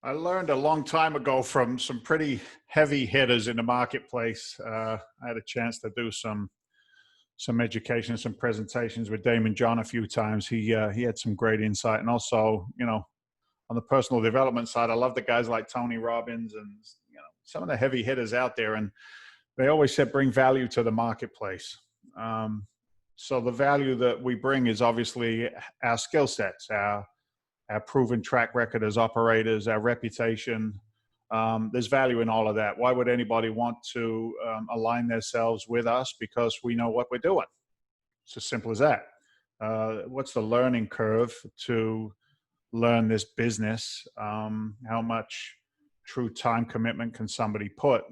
I learned a long time ago from some pretty heavy hitters in the marketplace. I had a chance to do some education, some presentations with Damon John a few times. He had some great insight, and also, on the personal development side, I love the guys like Tony Robbins and some of the heavy hitters out there. And they always said bring value to the marketplace. So the value that we bring is obviously our skill sets, our proven track record as operators, our reputation. There's value in all of that. Why would anybody want to align themselves with us? Because we know what we're doing. It's as simple as that. What's the learning curve to learn this business? How much true time commitment can somebody put?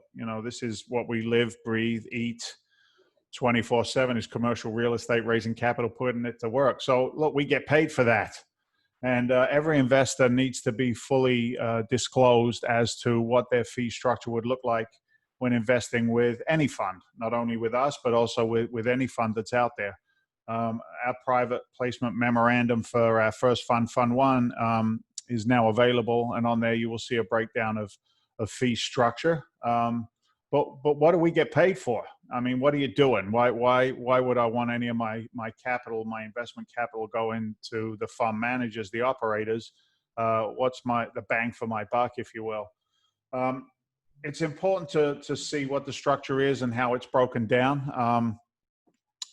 This is what we live, breathe, eat 24/7 is commercial real estate, raising capital, putting it to work. So look, we get paid for that. And every investor needs to be fully disclosed as to what their fee structure would look like when investing with any fund, not only with us, but also with any fund that's out there. Our private placement memorandum for our first fund, Fund One, is now available. And on there, you will see a breakdown of fee structure. But what do we get paid for? I mean, what are you doing? Why would I want any of my capital, my investment capital, go into the fund managers, the operators? What's the bang for my buck, if you will? It's important to see what the structure is and how it's broken down.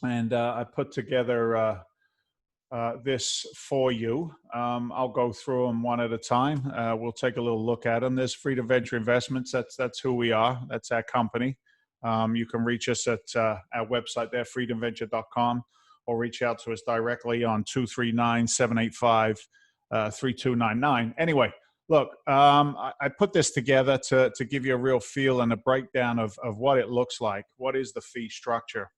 And I put together this for you. I'll go through them one at a time. We'll take a little look at them. There's Freedom Venture Investments. That's who we are. That's our company. You can reach us at our website there, freedomventure.com, or reach out to us directly on 239-785-3299. Anyway, look, I put this together to give you a real feel and a breakdown of what it looks like. What is the fee structure?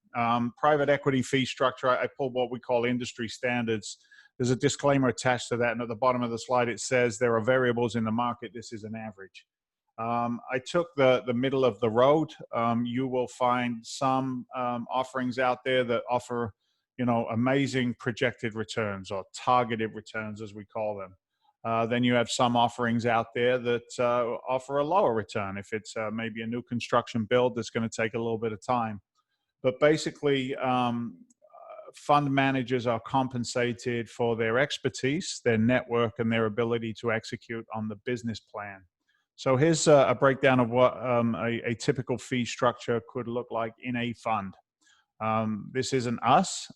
Private equity fee structure, I pulled what we call industry standards. There's a disclaimer attached to that, and at the bottom of the slide it says there are variables in the market. This is an average. I took the middle of the road. You will find some offerings out there that offer, amazing projected returns, or targeted returns as we call them. Then you have some offerings out there that offer a lower return if it's maybe a new construction build that's going to take a little bit of time. But basically, fund managers are compensated for their expertise, their network, and their ability to execute on the business plan. So here's a breakdown of what a typical fee structure could look like in a fund. This isn't us.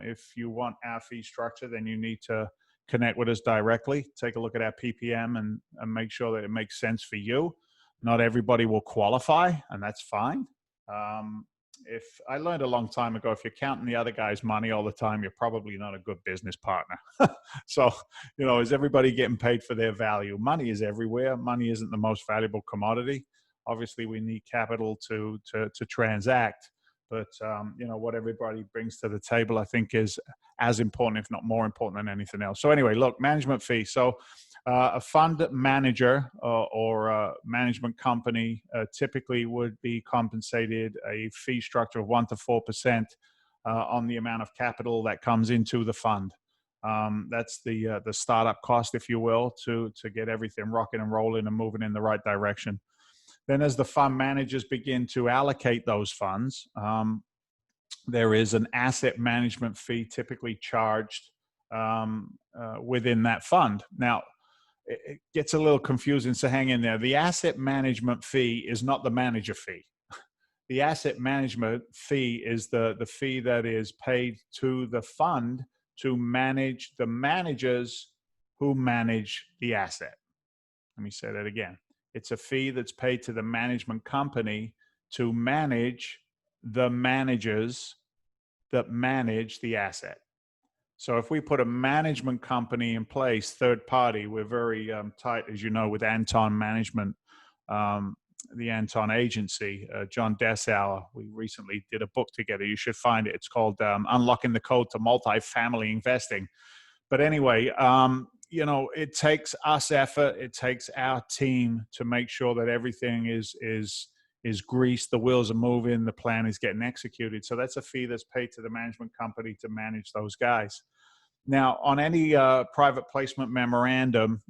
If you want our fee structure, then you need to connect with us directly. Take a look at our PPM and make sure that it makes sense for you. Not everybody will qualify, and that's fine. If I learned a long time ago, if you're counting the other guy's money all the time, you're probably not a good business partner. So, is everybody getting paid for their value? Money is everywhere. Money isn't the most valuable commodity. Obviously, we need capital to transact. But, what everybody brings to the table, I think, is as important, if not more important than anything else. So anyway, look, management fee. So a fund manager or a management company typically would be compensated a fee structure of 1 to 4% on the amount of capital that comes into the fund. That's the startup cost, if you will, to get everything rocking and rolling and moving in the right direction. Then as the fund managers begin to allocate those funds, there is an asset management fee typically charged within that fund. Now, it gets a little confusing, so hang in there. The asset management fee is not the manager fee. The asset management fee is the fee that is paid to the fund to manage the managers who manage the asset. Let me say that again. It's a fee that's paid to the management company to manage the managers that manage the asset. So if we put a management company in place, third party, we're very tight, as you know, with Anton Management, the Anton Agency, John Dessauer. We recently did a book together. You should find it. It's called Unlocking the Code to Multifamily Investing. But anyway, it takes us effort. It takes our team to make sure that everything is greased, the wheels are moving, the plan is getting executed. So that's a fee that's paid to the management company to manage those guys. Now, on any private placement memorandum,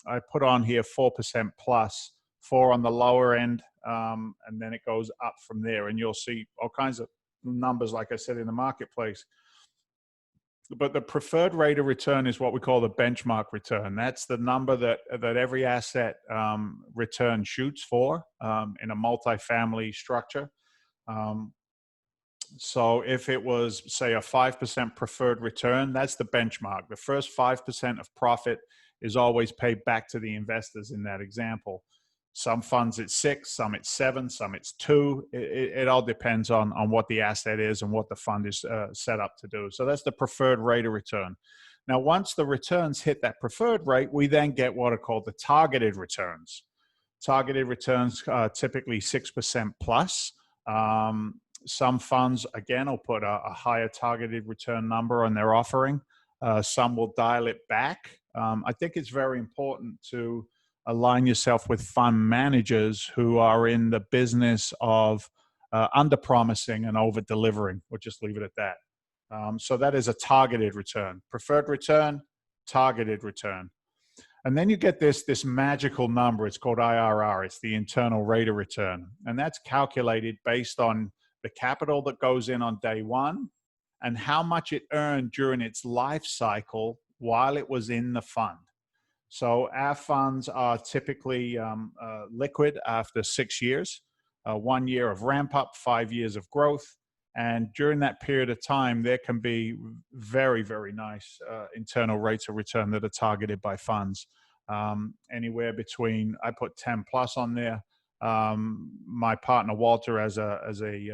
I put on here 4% plus, 4 on the lower end, and then it goes up from there. And you'll see all kinds of numbers, like I said, in the marketplace. But the preferred rate of return is what we call the benchmark return. That's the number that every asset return shoots for in a multifamily structure. So if it was, say, a 5% preferred return, that's the benchmark. The first 5% of profit is always paid back to the investors in that example. Some funds it's 6, some it's 7, some it's 2. It all depends on what the asset is and what the fund is set up to do. So that's the preferred rate of return. Now, once the returns hit that preferred rate, we then get what are called the targeted returns. Targeted returns typically 6% plus. Some funds, again, will put a higher targeted return number on their offering. Some will dial it back. I think it's very important to align yourself with fund managers who are in the business of under-promising and over-delivering. We'll just leave it at that. So that is a targeted return. Preferred return, targeted return. And then you get this magical number. It's called IRR. It's the internal rate of return. And that's calculated based on the capital that goes in on day one and how much it earned during its life cycle while it was in the fund. So our funds are typically liquid after 6 years, 1 year of ramp up, 5 years of growth. And during that period of time, there can be very, very nice internal rates of return that are targeted by funds. Anywhere between, I put 10 plus on there. My partner Walter has a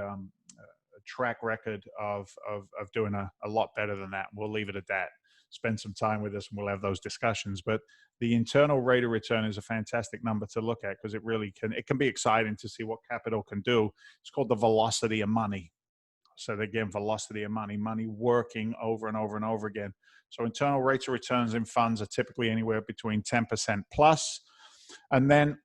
track record of doing a lot better than that. We'll leave it at that. Spend some time with us and we'll have those discussions. But the internal rate of return is a fantastic number to look at because it can be exciting to see what capital can do. It's called the velocity of money. So again, velocity of money working over and over and over again. So internal rates of returns in funds are typically anywhere between 10% plus. And then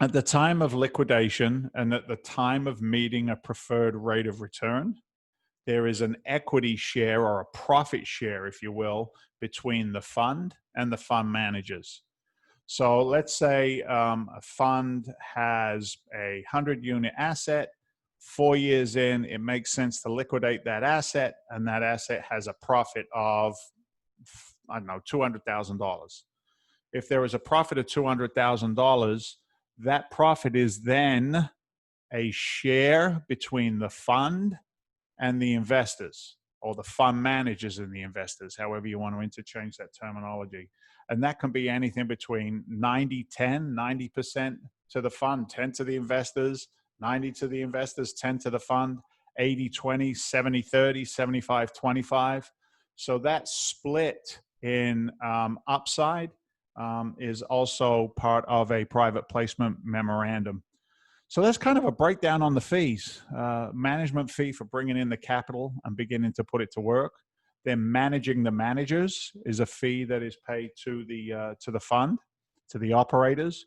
at the time of liquidation and at the time of meeting a preferred rate of return, there is an equity share or a profit share, if you will, between the fund and the fund managers. So let's say a fund has a 100-unit asset. 4 years in, it makes sense to liquidate that asset, and that asset has a profit of, I don't know, $200,000. If there is a profit of $200,000, that profit is then a share between the fund and the investors, or the fund managers and the investors, however you want to interchange that terminology. And that can be anything between 90-10, 90% to the fund, 10 to the investors, 90 to the investors, 10 to the fund, 80-20, 70-30, 75-25. So that split in upside is also part of a private placement memorandum. So that's kind of a breakdown on the fees. Management fee for bringing in the capital and beginning to put it to work. Then managing the managers is a fee that is paid to the fund, to the operators.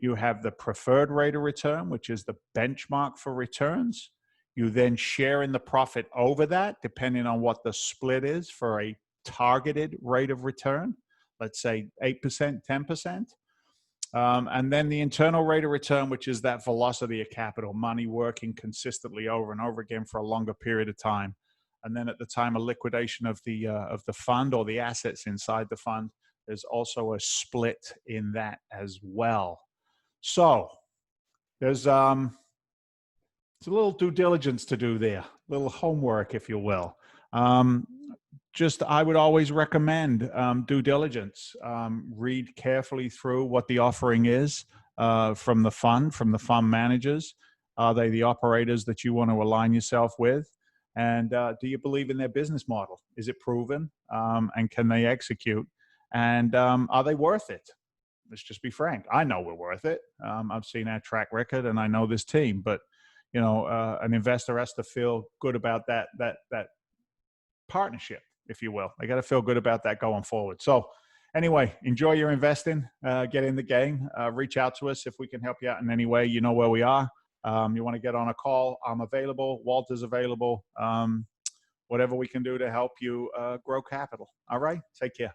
You have the preferred rate of return, which is the benchmark for returns. You then share in the profit over that, depending on what the split is for a targeted rate of return. Let's say 8%, 10%. And then the internal rate of return, which is that velocity of capital, money working consistently over and over again for a longer period of time. And then at the time of liquidation of the fund or the assets inside the fund, there's also a split in that as well. So there's a little due diligence to do there, a little homework, if you will. I would always recommend due diligence. Read carefully through what the offering is from the fund managers. Are they the operators that you want to align yourself with? And do you believe in their business model? Is it proven? And can they execute? And are they worth it? Let's just be frank. I know we're worth it. I've seen our track record and I know this team, but you know, an investor has to feel good about that partnership, if you will. They got to feel good about that going forward. So anyway, enjoy your investing, get in the game, reach out to us if we can help you out in any way. You know where we are. You want to get on a call, I'm available. Walter's available. Whatever we can do to help you grow capital. All right. Take care.